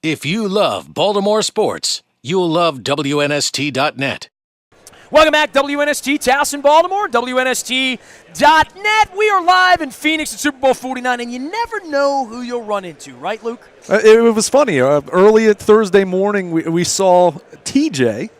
If you love Baltimore sports, you'll love WNST.net. Welcome back, WNST, Towson, Baltimore, WNST.net. We are live in Phoenix at Super Bowl 49, and you never know who you'll run into, right, Luke? It was funny. Early at Thursday morning, we saw TJ,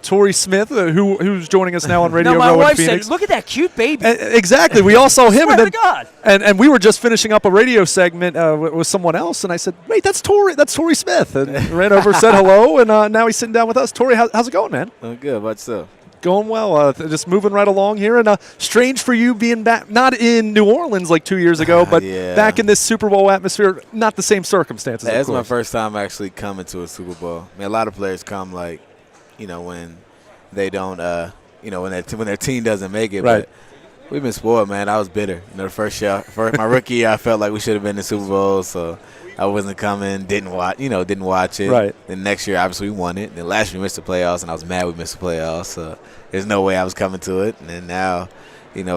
Torrey Smith, who's joining us now on Radio Row in Phoenix. My wife said, look at that cute baby. Exactly. We all saw him. Swear to God. And we were just finishing up a radio segment with someone else, and I said, wait, that's Torrey Smith. And ran over, said hello, and now he's sitting down with us. Torrey, how's it going, man? Good. What's up? Going well. Just moving right along here. And strange for you being back, not in New Orleans like 2 years ago, but back in this Super Bowl atmosphere, not the same circumstances. That's my first time actually coming to a Super Bowl. I mean, a lot of players come when they don't, when their team doesn't make it. Right. But we've been spoiled, man. I was bitter. The first year, my rookie year, I felt like we should have been in the Super Bowl, so I wasn't coming, didn't watch it. Right. Then next year, obviously, we won it. Then last year, we missed the playoffs, and I was mad we missed the playoffs. So there's no way I was coming to it. And then now,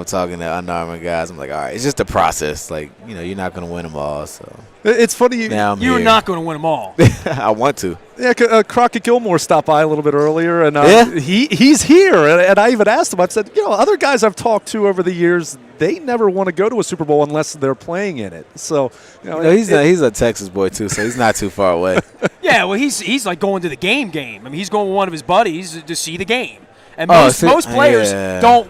talking to Under Armour guys, I'm like, all right, it's just a process. Like, you're not going to win them all. So it's funny. You're not going to win them all. I want to. Yeah, Crockett Gilmore stopped by a little bit earlier, and he's here. And I even asked him, I said, other guys I've talked to over the years, they never want to go to a Super Bowl unless they're playing in it. So he's a Texas boy too, so he's not too far away. Yeah, well, he's like going to the game. I mean, he's going with one of his buddies to see the game. And most players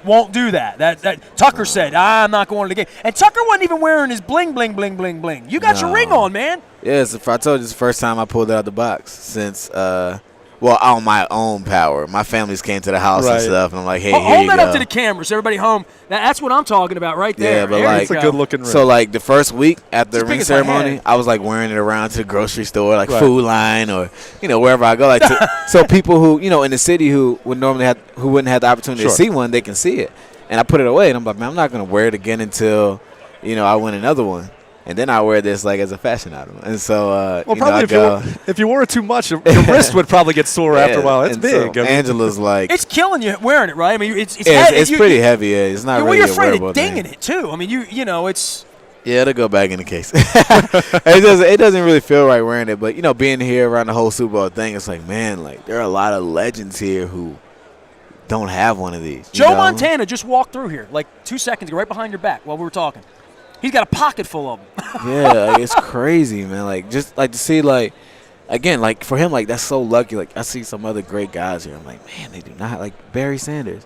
won't do that. That Tucker said, I'm not going to the game. And Tucker wasn't even wearing his bling, bling, bling, bling, bling. You got your ring on, man. Yeah, I told you it's the first time I pulled it out of the box since, on my own power. My families came to the house and stuff, and I'm like, hey, here you go. Hold that up to the camera so everybody home. That's what I'm talking about right there. Yeah, but it's a good-looking ring. So, the first week after the ring ceremony, I was, wearing it around to the grocery store, Food Line or, wherever I go. So people who, in the city who wouldn't have the opportunity to see one, they can see it. And I put it away, and I'm like, man, I'm not going to wear it again until, I win another one. And then I wear this as a fashion item. And so, if you wore it too much, your wrist would probably get sore after a while. It's big. So Angela's like, it's killing you wearing it, right? I mean, it's heavy. It's pretty heavy. Yeah, it's not really. You're afraid of dinging it too. I mean, it's. Yeah, it'll go back in the case. It doesn't really feel right wearing it, but being here around the whole Super Bowl thing, it's like, man, there are a lot of legends here who don't have one of these. Joe Montana just walked through here 2 seconds ago, right behind your back while we were talking. He's got a pocket full of them. Yeah, it's crazy, man. Just to see, again, for him, that's so lucky. I see some other great guys here. I'm like, man, they do not. Barry Sanders.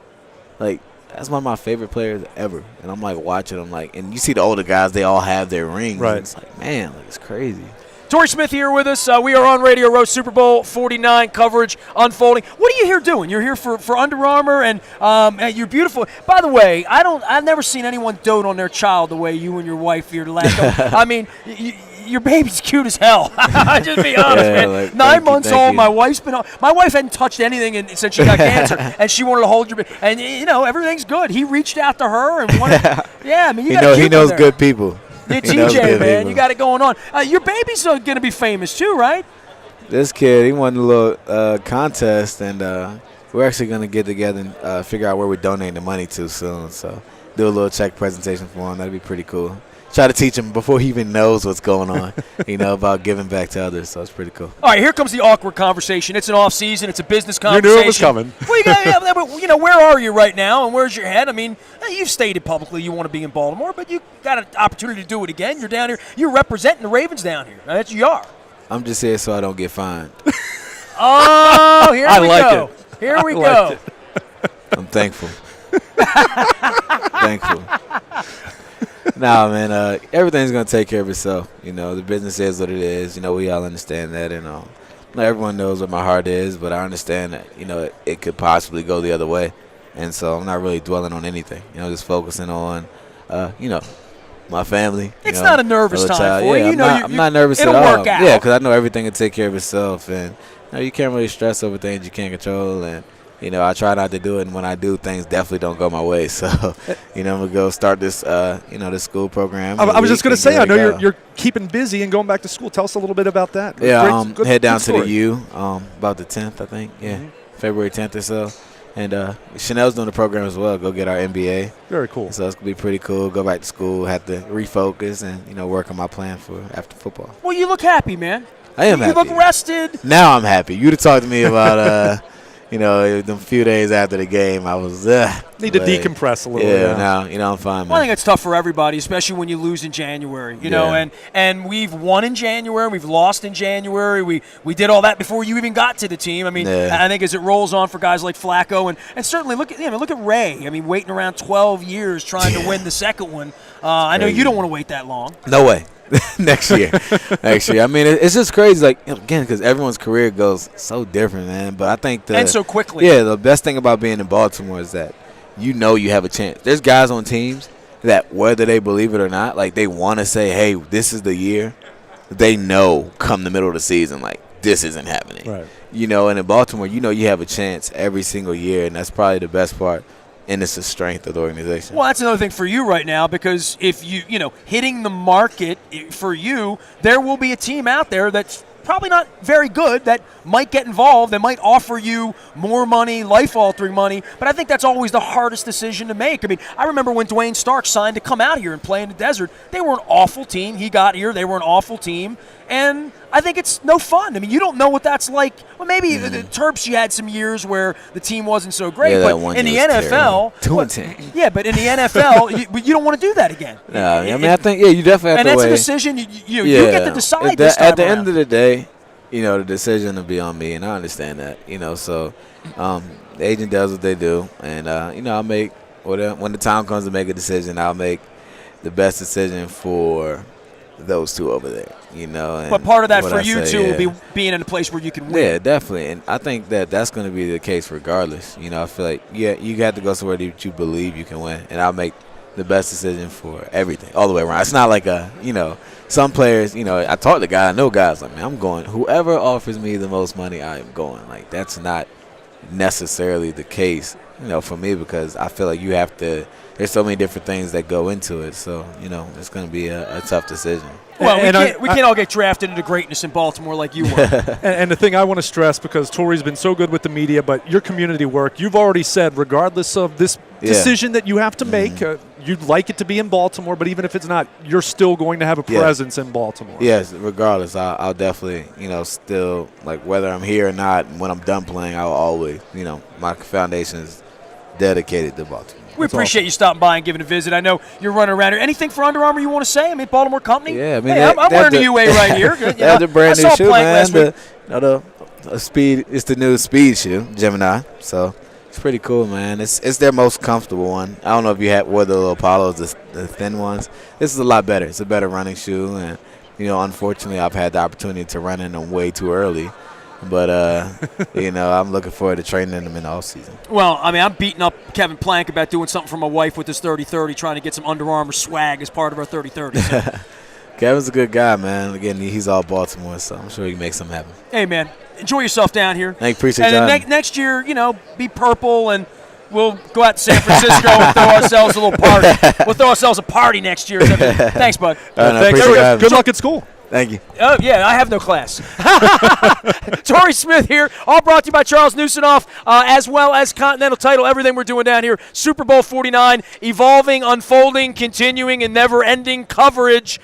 That's one of my favorite players ever. And I'm, watching them, and you see the older guys, they all have their rings. Right. And it's like, man, it's crazy. Torrey Smith here with us. We are on Radio Row, Super Bowl 49 coverage unfolding. What are you here doing? You're here for Under Armour, and you're beautiful. By the way, I've never seen anyone dote on their child the way you and your wife here last. I mean, your baby's cute as hell. Just be honest, man. 9 months old. My wife's been on. My wife hadn't touched anything since she got cancer, and she wanted to hold your baby. And everything's good. He reached out to her and wanted. Yeah, I mean, he knows good people. Yeah, TJ, man, you got it going on. Your baby's going to be famous too, right? This kid, he won a little contest, and we're actually going to get together and figure out where we're donating the money to soon. So do a little check presentation for him. That'd be pretty cool. Try to teach him before he even knows what's going on, about giving back to others. So it's pretty cool. All right, here comes the awkward conversation. It's an off season. It's a business conversation. You knew it was coming. Well, where are you right now, and where's your head? I mean, you've stated publicly you want to be in Baltimore, but you got an opportunity to do it again. You're down here. You're representing the Ravens down here. That's what you are. I'm just here so I don't get fined. Oh, here we go. It. Here we go. I'm thankful. Thankful. Nah, man, everything's going to take care of itself. The business is what it is. We all understand that. Not everyone knows what my heart is, but I understand that, it could possibly go the other way. And so I'm not really dwelling on anything. Just focusing on, my family. It's not a nervous time for you. I'm not nervous at all. It'll work out. Yeah, because I know everything will take care of itself. And you can't really stress over things you can't control. And I try not to do it, and when I do, things definitely don't go my way. So, I'm gonna go start this, this school program. I was just gonna say, I know you're keeping busy and going back to school. Tell us a little bit about that. Yeah, head down to the U, about the 10th, I think. Yeah, February 10th or so. And Chanel's doing the program as well. Go get our MBA. Very cool. So it's going to be pretty cool. Go back to school, have to refocus and, work on my plan for after football. Well, you look happy, man. I am happy. You look rested. Now I'm happy. You'd have talked to me about, the few days after the game. I was need to decompress a little. Yeah, now, I'm fine, man. Well, I think it's tough for everybody, especially when you lose in January. You know, and we've won in January, we've lost in January. We did all that before you even got to the team. I mean, I think as it rolls on for guys like Flacco, and certainly look at Ray. I mean, waiting around 12 years trying to win the second one. I know you don't want to wait that long. No way. Next year. I mean, it's just crazy. Like, again, because everyone's career goes so different, man. But I think and so quickly. Yeah, the best thing about being in Baltimore is that you have a chance. There's guys on teams that, whether they believe it or not, like, they want to say, hey, this is the year. They know come the middle of the season, like, this isn't happening. Right. And in Baltimore, you have a chance every single year, and that's probably the best part. And it's the strength of the organization. Well, that's another thing for you right now, because if hitting the market for you, there will be a team out there that's probably not very good that might get involved, that might offer you more money, life-altering money. But I think that's always the hardest decision to make. I mean, I remember when Dwayne Stark signed to come out here and play in the desert. They were an awful team. He got here. They were an awful team. And I think it's no fun. I mean, you don't know what that's like. Well, maybe the Terps, you had some years where the team wasn't so great. Yeah, but in the NFL, 2-10. Yeah, but in the NFL, you don't want to do that again. No, I mean, I think you definitely have to and that's weigh. A decision you get to decide this time at the around. end of the day, the decision will be on me, and I understand that. So the agent does what they do, and I'll make when the time comes to make a decision, I'll make the best decision for those two over there. But part of that for you too will be being in a place where you can win. Yeah, definitely, and I think that's going to be the case regardless. I feel like you have to go somewhere that you believe you can win, and I'll make the best decision for everything all the way around. It's not like some players, I talk to guys, I know guys like, man, I'm going, whoever offers me the most money, I am going. Like, that's not necessarily the case, for me, because I feel like you have to, there's so many different things that go into it. So, it's going to be a tough decision. Well, we can't all get drafted into greatness in Baltimore like you were. and the thing I want to stress, because Torrey's been so good with the media, but your community work, you've already said, regardless of this decision that you have to make, you'd like it to be in Baltimore, but even if it's not, you're still going to have a presence in Baltimore. Yes, regardless, I'll definitely, still, like, whether I'm here or not, when I'm done playing, I'll always, my foundation is dedicated to Baltimore. We appreciate you stopping by and giving a visit. I know you're running around here. Anything for Under Armour you want to say? I mean, Baltimore company? Yeah, I mean, I'm wearing the UA right here. That's a brand new shoe, man. The speed, it's the new speed shoe, Gemini. So it's pretty cool, man. It's their most comfortable one. I don't know if you wore the little Apollos, the thin ones. This is a lot better. It's a better running shoe, and unfortunately, I've had the opportunity to run in them way too early. But, I'm looking forward to training them in the offseason. Well, I mean, I'm beating up Kevin Plank about doing something for my wife with his 30-30, trying to get some Under Armour swag as part of our 30-30. So. Kevin's a good guy, man. Again, he's all Baltimore, so I'm sure he can make something happen. Hey, man, enjoy yourself down here. Appreciate it. And then next year, be purple, and we'll go out to San Francisco and throw ourselves a little party. We'll throw ourselves a party next year. Thanks, bud. Thanks. Good luck at school. Thank you. Oh, yeah, I have no class. Torrey Smith here, all brought to you by Charles Newsonoff, as well as Continental Title, everything we're doing down here. Super Bowl 49, evolving, unfolding, continuing, and never-ending coverage.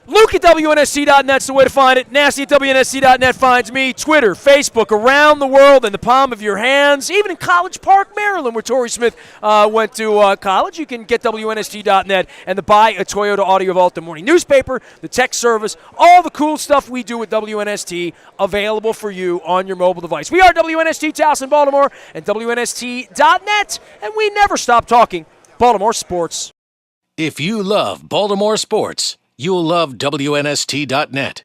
Luke at WNST.net's the way to find it. Nasty at WNST.net finds me. Twitter, Facebook, around the world in the palm of your hands. Even in College Park, Maryland, where Torrey Smith went to college. You can get WNST.net and the Buy a Toyota Audio Vault, the morning newspaper, the text service, all the cool stuff we do at WNST available for you on your mobile device. We are WNST Towson, Baltimore, and WNST.net, and we never stop talking Baltimore sports. If you love Baltimore sports, you'll love WNST.net.